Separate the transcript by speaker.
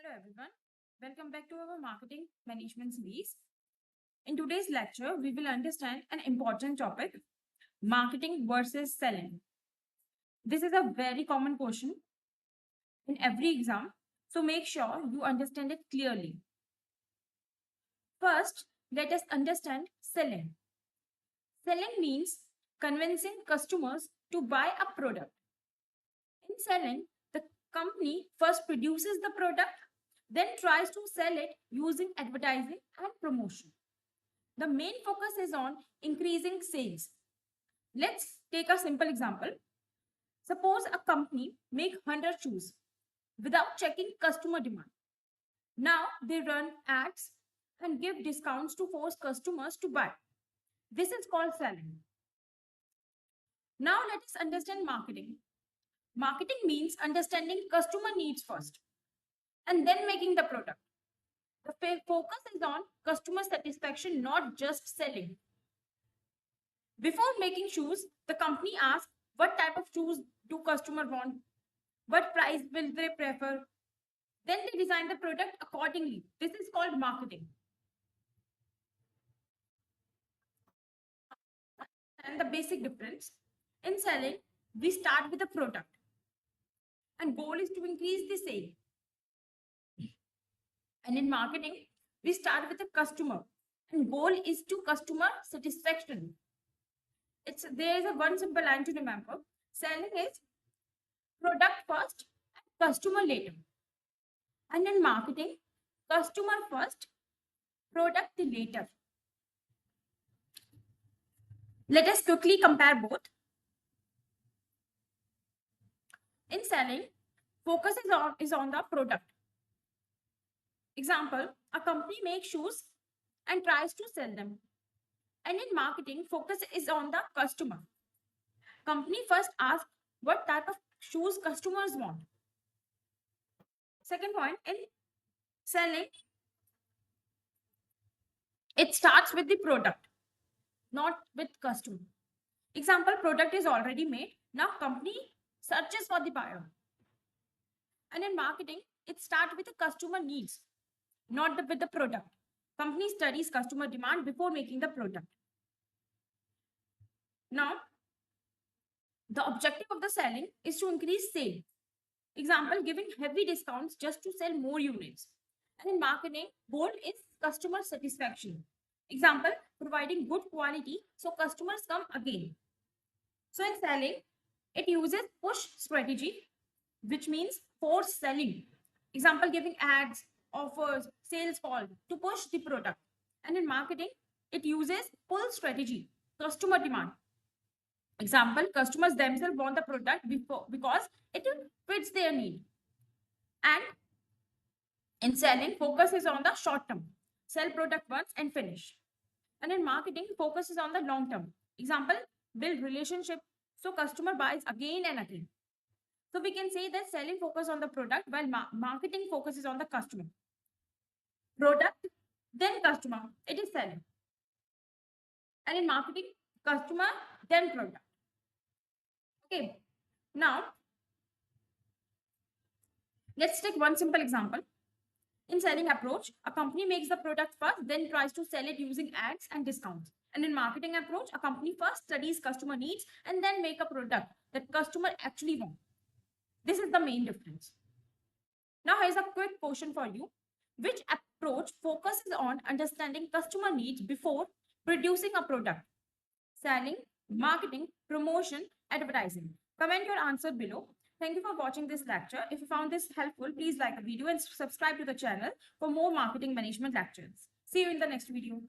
Speaker 1: Hello everyone, welcome back to our marketing management series. In today's lecture, we will understand an important topic, marketing versus selling. This is a very common question in every exam, so make sure you understand it clearly. First, let us understand selling. Selling means convincing customers to buy a product. In selling, the company first produces the product, then tries to sell it using advertising and promotion. The main focus is on increasing sales. Let's take a simple example. Suppose a company make 100 shoes without checking customer demand. Now they run ads and give discounts to force customers to buy. This is called selling. Now let us understand marketing. Marketing means understanding customer needs first and then making the product. The focus is on customer satisfaction, not just selling. Before making shoes, the company asks what type of shoes do customer want, what price will they prefer. Then they design the product accordingly. This is called marketing. And the basic difference in selling, we start with a product and goal is to increase the sale. And in marketing, we start with a customer and goal is to customer satisfaction. There is a one simple line to remember. Selling is product first and customer later. And in marketing, customer first, product later. Let us quickly compare both. In selling, focus is on the product. Example, a company makes shoes and tries to sell them. And in marketing, focus is on the customer. Company first asks what type of shoes customers want. Second point, in selling, it starts with the product, not with customer. Example, product is already made. Now company searches for the buyer. And in marketing, it starts with the customer needs, not with the product. Company studies customer demand before making the product. Now, the objective of the selling is to increase sale. Example, giving heavy discounts just to sell more units. And in marketing, goal is customer satisfaction. Example, providing good quality so customers come again. So in selling, it uses push strategy, which means force selling. Example, giving ads, offers, sales call to push the product. And in marketing, it uses pull strategy, customer demand. Example, customers themselves want the product because it fits their need. And in selling, focus is on the short term. Sell product once and finish. And in marketing, focus is on the long term. Example, build relationship so customer buys again and again. So we can say that selling focus on the product while marketing focuses on the customer. Product, then customer, it is selling. And in marketing, customer, then product. Okay, now let's take one simple example. In selling approach, a company makes the product first, then tries to sell it using ads and discounts. And in marketing approach, a company first studies customer needs and then make a product that customer actually wants. This is the main difference. Now here's a quick question for you. Which approach focuses on understanding customer needs before producing a product? Selling, marketing, promotion, advertising. Comment your answer below. Thank you for watching this lecture. If you found this helpful, please like the video and subscribe to the channel for more marketing management lectures. See you in the next video.